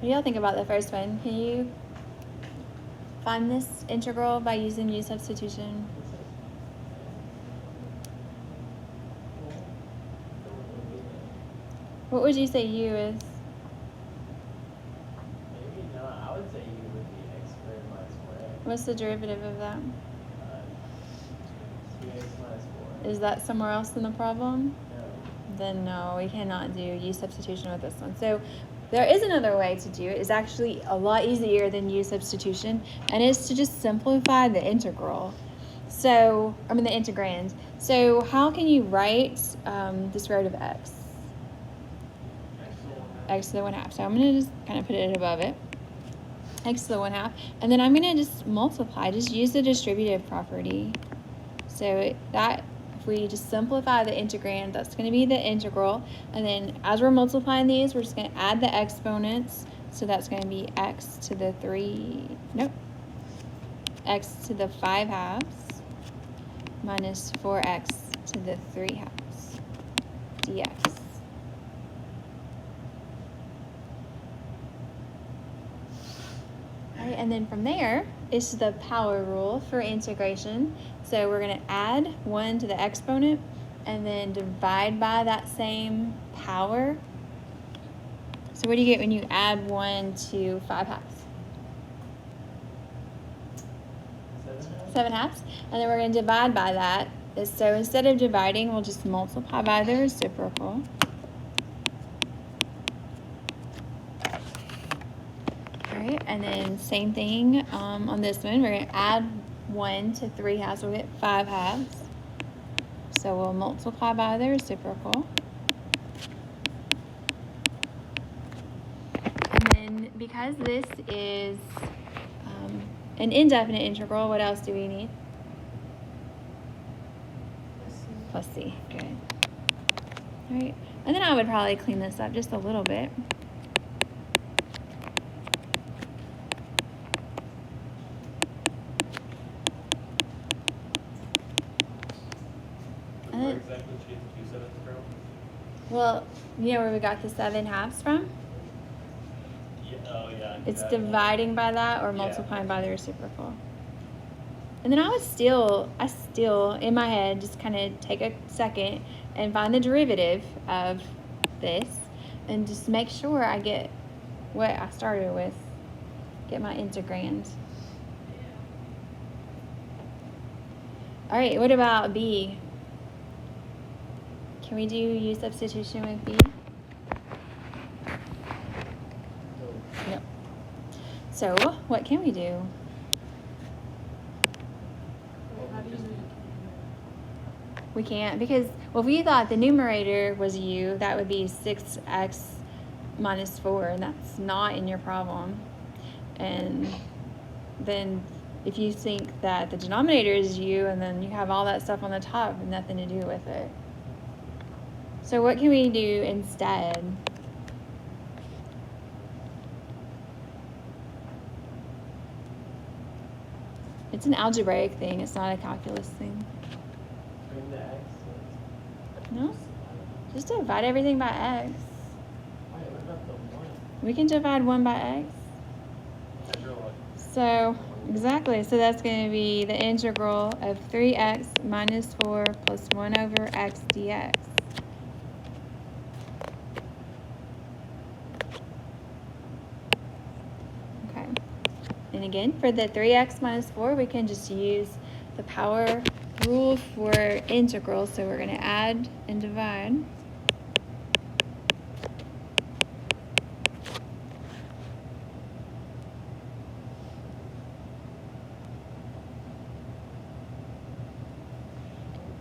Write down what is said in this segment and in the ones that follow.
do y'all think about the first one? Can you find this integral by using u substitution? What would you say u is? Maybe not. I would say u would be x squared minus 4x. What's the derivative of that? 2x minus 4. Is that somewhere else in the problem? No. Then no, we cannot do u substitution with this one. So there is another way to do it. It's actually a lot easier than u substitution, and it's to just simplify the integral. So, the integrand. So how can you write the square root of x? X to the 1/2. So I'm going to just kind of put it above it. X to the 1/2. And then I'm going to just multiply. Just use the distributive property. So if we just simplify the integrand, that's going to be the integral. And then as we're multiplying these, we're just going to add the exponents. So that's going to be x to the 5/2 minus 4x to the 3/2 dx. And then from there, it's the power rule for integration. So we're going to add 1 to the exponent and then divide by that same power. So what do you get when you add 1 to 5/2? 7/2. And then we're going to divide by that. So instead of dividing, we'll just multiply by the reciprocal. And then same thing on this one. We're going to add 1 to 3/2. We'll get 5/2. So we'll multiply by the reciprocal. And then because this is an indefinite integral, what else do we need? Plus c. Good. All right. And then I would probably clean this up just a little bit. Well, you know where we got the 7/2 from? Yeah, it's dividing by that or multiplying by the reciprocal. And then I still, in my head, just kind of take a second and find the derivative of this and just make sure I get what I started with, get my integrand. All right, what about b? Can we do u substitution with b? No. So what can we do? We can't because, well, if we thought the numerator was u, that would be 6x minus 4, and that's not in your problem. And then if you think that the denominator is u and then you have all that stuff on the top and nothing to do with it. So what can we do instead? It's an algebraic thing. It's not a calculus thing. Bring the x. No? Just divide everything by x. What about the 1? We can divide 1 by x. So, exactly. So that's going to be the integral of 3x minus 4 plus 1 over x dx. Okay. And again, for the 3x minus 4, we can just use the power rule for integrals. So we're going to add and divide.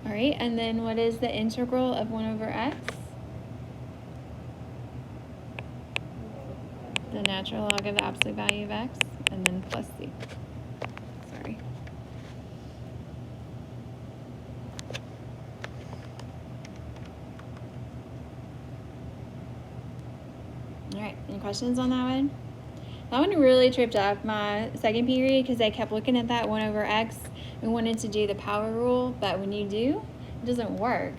All right, and then what is the integral of 1 over x? The natural log of the absolute value of x, and then plus c. Sorry. All right, any questions on that one? That one really tripped up my second period because I kept looking at that 1 over x and wanted to do the power rule, but when you do, it doesn't work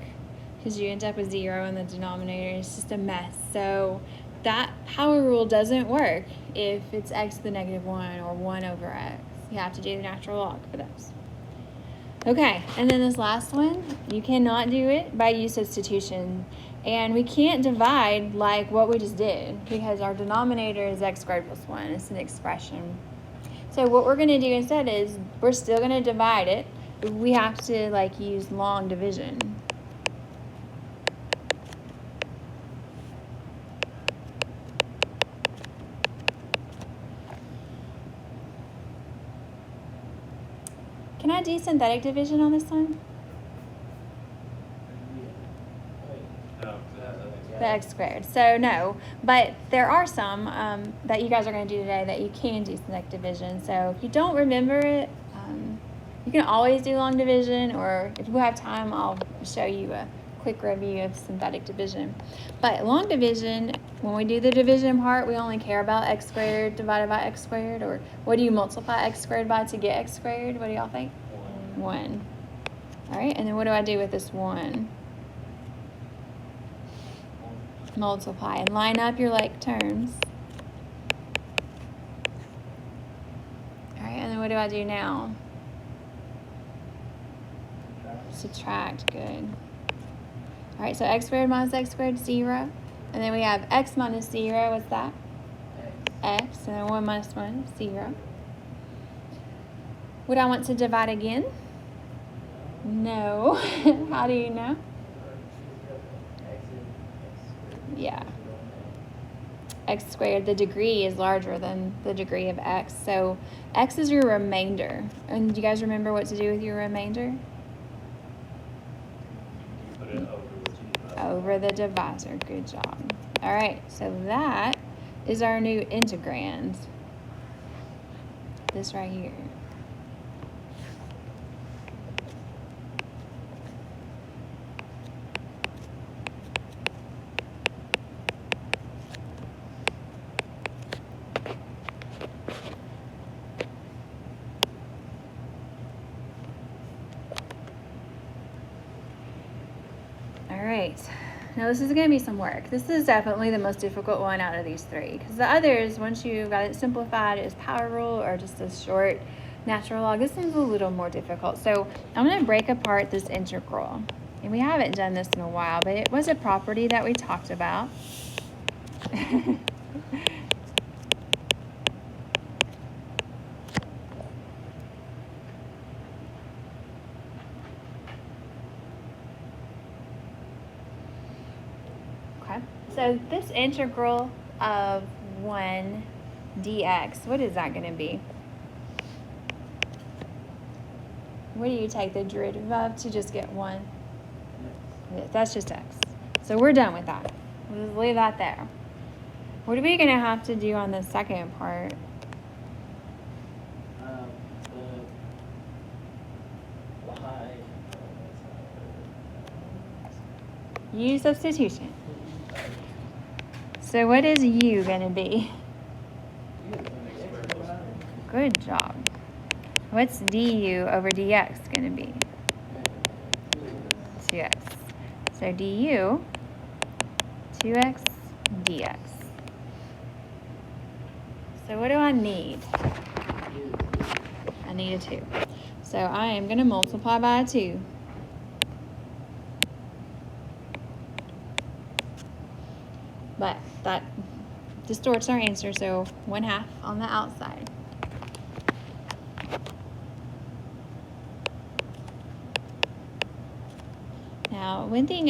because you end up with 0 in the denominator. It's just a mess. So that power rule doesn't work if it's x to the negative 1 or 1 over x. You have to do the natural log for those. Okay, and then this last one, you cannot do it by use of substitution. And we can't divide like what we just did because our denominator is x squared plus 1. It's an expression. So what we're going to do instead is we're still going to divide it. We have to like use long division. Can I do synthetic division on this one? The x squared. So no, but there are some that you guys are going to do today that you can do synthetic division. So if you don't remember it, you can always do long division, or if we have time, I'll show you a quick review of synthetic division. But long division, when we do the division part, we only care about x squared divided by x squared, or what do you multiply x squared by to get x squared? What do y'all think? 1. All right, and then what do I do with this 1? Multiply and line up your like terms. All right, and then what do I do now? Subtract. Good. All right, so x squared minus x squared, 0. And then we have x minus 0. What's that? X. And then 1 minus 1, 0. Would I want to divide again? No. How do you know? Yeah. X squared, the degree is larger than the degree of x. So x is your remainder. And do you guys remember what to do with your remainder? Put it over the divisor. Good job. All right, so that is our new integrand. This right here. Alright, now this is going to be some work. This is definitely the most difficult one out of these three, because the others, once you got it simplified, is power rule or just a short natural log. This one's a little more difficult. So I'm going to break apart this integral. And we haven't done this in a while, but it was a property that we talked about. So this integral of 1 dx, what is that going to be? What do you take the derivative of to just get 1? That's just x. So we're done with that. We'll just leave that there. What are we going to have to do on the second part? U substitution. So what is u going to be? Good job. What's du over dx going to be? 2x. So du, 2x dx. So what do I need? I need a 2. So I am going to multiply by a 2. But that distorts our answer, so 1/2 on the outside. Now, one thing,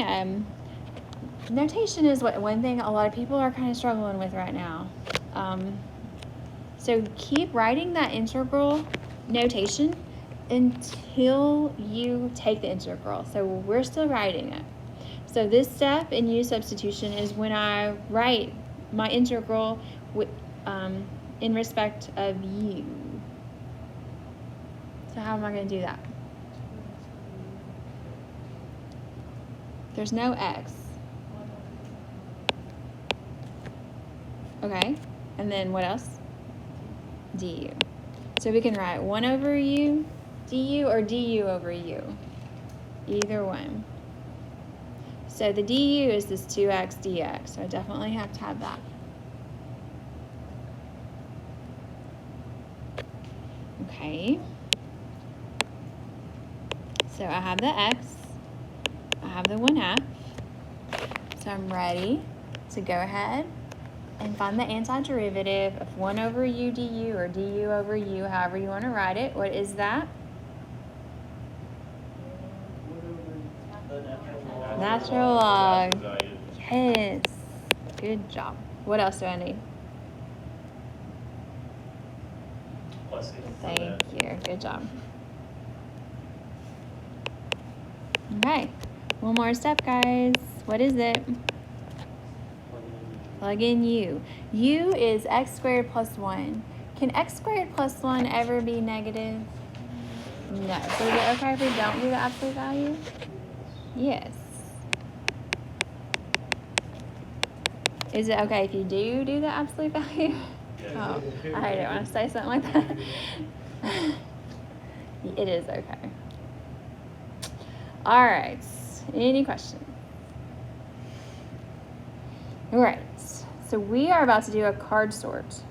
notation is one thing a lot of people are kind of struggling with right now. So keep writing that integral notation until you take the integral. So we're still writing it. So this step in u substitution is when I write my integral in respect of u. So how am I going to do that? There's no x. Okay, and then what else? Du. So we can write 1 over u du or du over u. Either one. So the du is this 2x dx, so I definitely have to have that. Okay. So I have the x, I have the 1/2. So I'm ready to go ahead and find the antiderivative of 1 over u du, or du over u, however you want to write it. What is that? The natural log. Natural log. Value. Yes. Good job. What else do I need? Plus it. Thank you. Good job. Okay. One more step, guys. What is it? Plug in u. U is x squared plus 1. Can x squared plus 1 ever be negative? No. So is it okay if we don't do the absolute value? Yes. Is it okay if you do the absolute value? Oh, I didn't want to say something like that. It is okay. All right. Any questions? All right. So we are about to do a card sort.